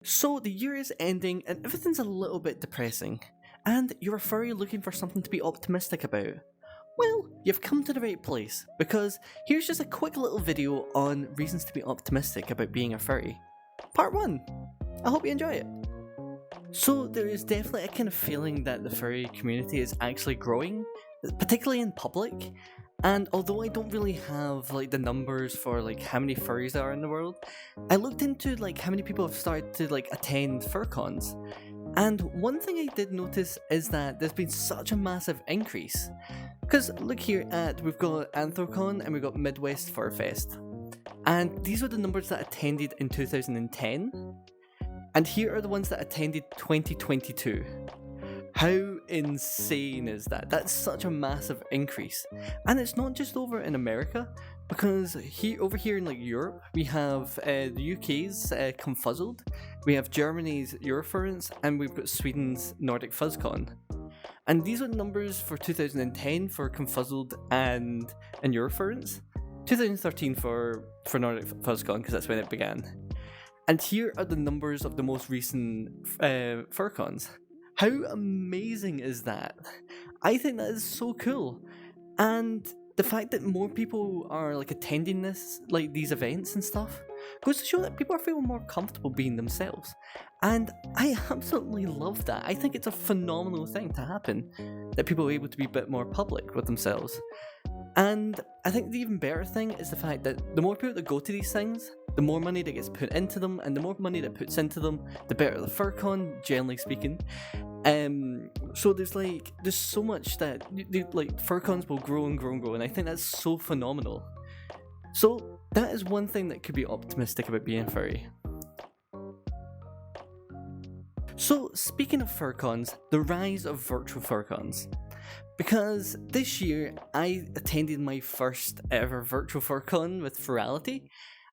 So the year is ending and everything's a little bit depressing, and you're a furry looking for something to be optimistic about. Well, you've come to the right place, because here's just a quick little video on reasons to be optimistic about being a furry. Part 1. I hope you enjoy it. So there is definitely a kind of feeling that the furry community is actually growing, particularly in public. And although I don't really have like the numbers for like how many furries there are in the world, I looked into like how many people have started to like attend furcons. And one thing I did notice is that there's been such a massive increase. Because look here we've got Anthrocon and we've got Midwest Fur Fest. And these are the numbers that attended in 2010. And here are the ones that attended 2022. How insane is that? That's such a massive increase. And it's not just over in America, because over here in like Europe, we have the UK's Confuzzled, we have Germany's Eurofurence, and we've got Sweden's Nordic FuzzCon. And these are the numbers for 2010 for Confuzzled and Eurofurence, 2013 for Nordic FuzzCon, because that's when it began. And here are the numbers of the most recent Furcons. How amazing is that? I think that is so cool. And the fact that more people are like attending these events and stuff, goes to show that people are feeling more comfortable being themselves. And I absolutely love that. I think it's a phenomenal thing to happen, that people are able to be a bit more public with themselves. And I think the even better thing is the fact that the more people that go to these things, the more money that gets put into them, and the more money that puts into them, the better the FurCon, generally speaking. So there's so much that FurCons will grow and grow and grow, and I think that's so phenomenal. So that is one thing that could be optimistic about being furry. So speaking of FurCons, the rise of virtual FurCons. Because this year I attended my first ever virtual FurCon with Furality.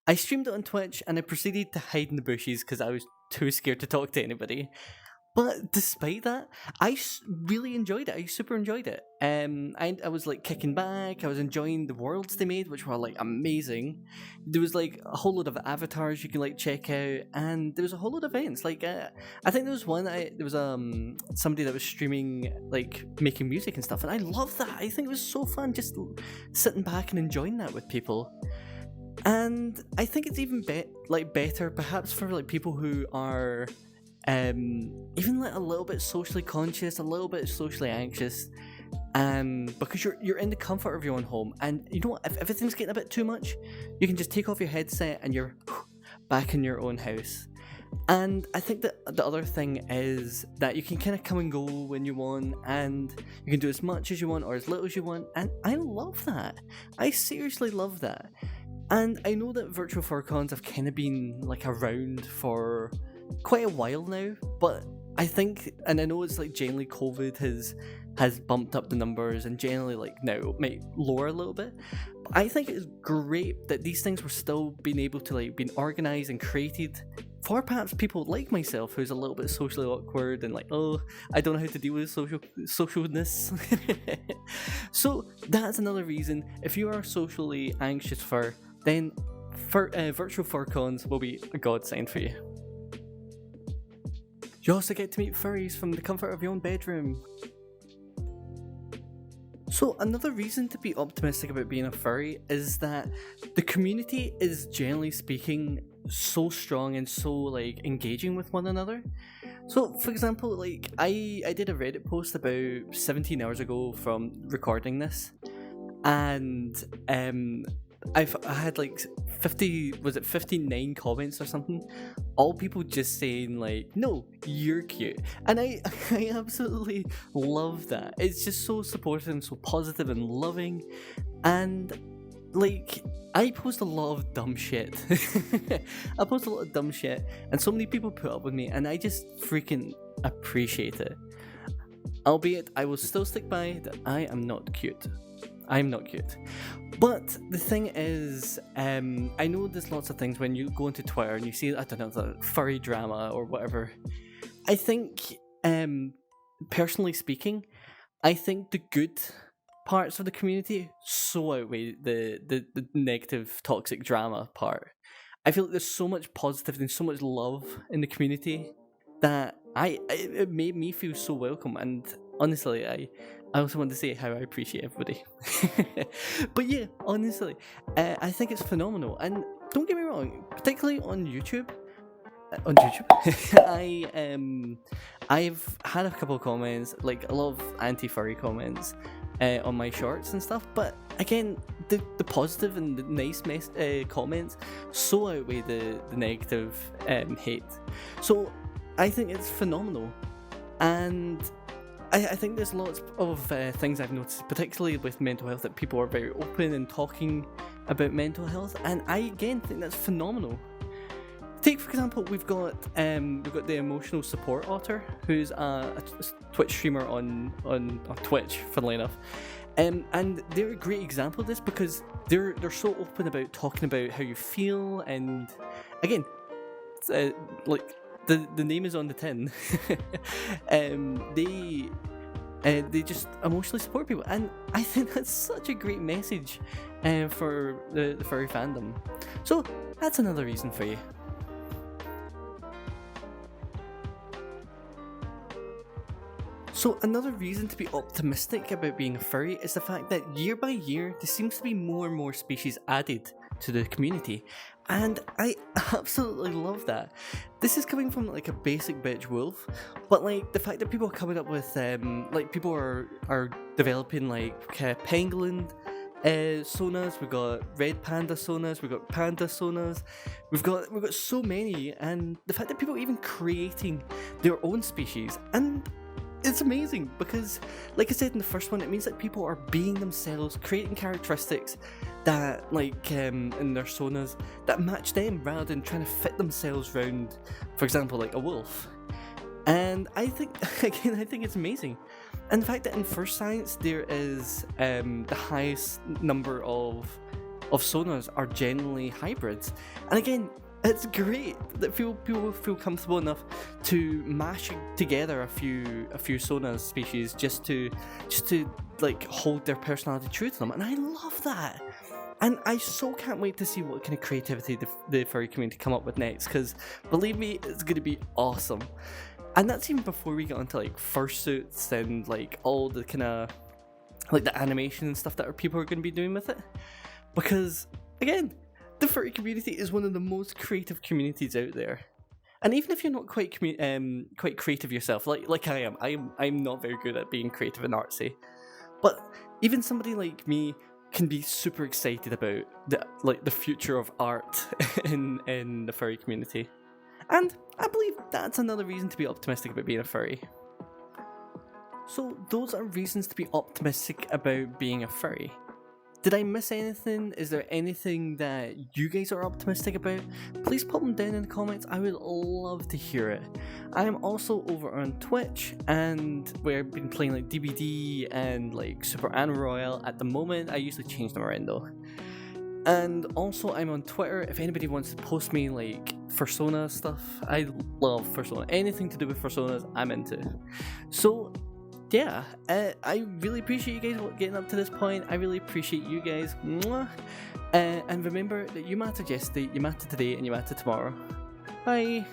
I streamed it on Twitch and I proceeded to hide in the bushes because I was too scared to talk to anybody. But despite that, I really enjoyed it. I super enjoyed it. I was like kicking back. I was enjoying the worlds they made, which were like amazing. There was like a whole lot of avatars you can like check out, and there was a whole lot of events. Like I think there was somebody that was streaming like making music and stuff, and I loved that. I think it was so fun just sitting back and enjoying that with people. And I think it's even better perhaps for like people who are even like a little bit socially conscious, a little bit socially anxious, because you're in the comfort of your own home, and you know, if everything's getting a bit too much, you can just take off your headset and you're back in your own house. And I think that the other thing is that you can kind of come and go when you want, and you can do as much as you want or as little as you want, and I love that. I seriously love that. And I know that virtual FurCons have kind of been like around for quite a while now, but I think, and I know it's like generally COVID has bumped up the numbers, and generally like now it might lower a little bit, but I think it's great that these things were still being able to like being organized and created for perhaps people like myself who's a little bit socially awkward and like, oh, I don't know how to deal with socialness. So that's another reason, if you are socially anxious then virtual FurCons will be a godsend for you. You also get to meet furries from the comfort of your own bedroom. So another reason to be optimistic about being a furry is that the community is, generally speaking, so strong and so like engaging with one another. So for example, like I did a Reddit post about 17 hours ago from recording this, and I had like 59 comments or something, all people just saying like, no, you're cute. And I absolutely love that. It's just so supportive and so positive and loving. And like, I post a lot of dumb shit. I post a lot of dumb shit, and so many people put up with me, and I just freaking appreciate it. Albeit, I will still stick by that I am not cute. I'm not cute. But the thing is, I know there's lots of things when you go into Twitter and you see, I don't know, the furry drama or whatever. I think, personally speaking, I think the good parts of the community so outweigh the negative, toxic drama part. I feel like there's so much positivity and so much love in the community that it made me feel so welcome. And honestly, I also want to say how I appreciate everybody. But yeah, honestly, I think it's phenomenal. And don't get me wrong, particularly on YouTube. I've had a couple of comments, like a lot of anti-furry comments on my shorts and stuff, but again, the positive and the nice comments so outweigh the negative hate. So I think it's phenomenal, and I think there's lots of things I've noticed, particularly with mental health, that people are very open and talking about mental health, and I again think that's phenomenal. Take for example, we've got the emotional support otter, who's a Twitch streamer on Twitch, funnily enough, and they're a great example of this because they're so open about talking about how you feel, and again, like the name is on the tin. They just emotionally support people, and I think that's such a great message for the furry fandom. So that's another reason for you. So another reason to be optimistic about being a furry is the fact that year by year there seems to be more and more species added to the community, and I absolutely love that. This is coming from like a basic bitch wolf, but like the fact that people are coming up with like people are developing like pangolin sonas, we've got red panda sonas, we've got panda sonas, we've got so many, and the fact that people are even creating their own species, and it's amazing because, like I said in the first one, it means that people are being themselves, creating characteristics that, like, in their sonas that match them rather than trying to fit themselves around, for example, like a wolf. And I think, again, I think it's amazing. And the fact that in First Science there is the highest number of sonas are generally hybrids. And again, it's great that people feel comfortable enough to mash together a few sonas species just to like hold their personality true to them, and I love that. And I so can't wait to see what kind of creativity the furry community come up with next, because believe me, it's going to be awesome. And that's even before we get onto like fursuits and like all the kind of like the animation and stuff that people are going to be doing with it, because again, the furry community is one of the most creative communities out there. And even if you're not quite creative yourself, like I am, I'm not very good at being creative and artsy. But even somebody like me can be super excited about the future of art in the furry community. And I believe that's another reason to be optimistic about being a furry. So those are reasons to be optimistic about being a furry. Did I miss anything? Is there anything that you guys are optimistic about? Please pop them down in the comments. I would love to hear it. I am also over on Twitch, and we've been playing like DBD and like Super Animal Royale at the moment. I usually change them around though. And also I'm on Twitter. If anybody wants to post me like Fursona stuff, I love Fursona. Anything to do with Fursonas, I'm into. So yeah, I really appreciate you guys getting up to this point. I really appreciate you guys. Mwah. And remember that you mattered yesterday, you matter today, and you matter tomorrow. Bye.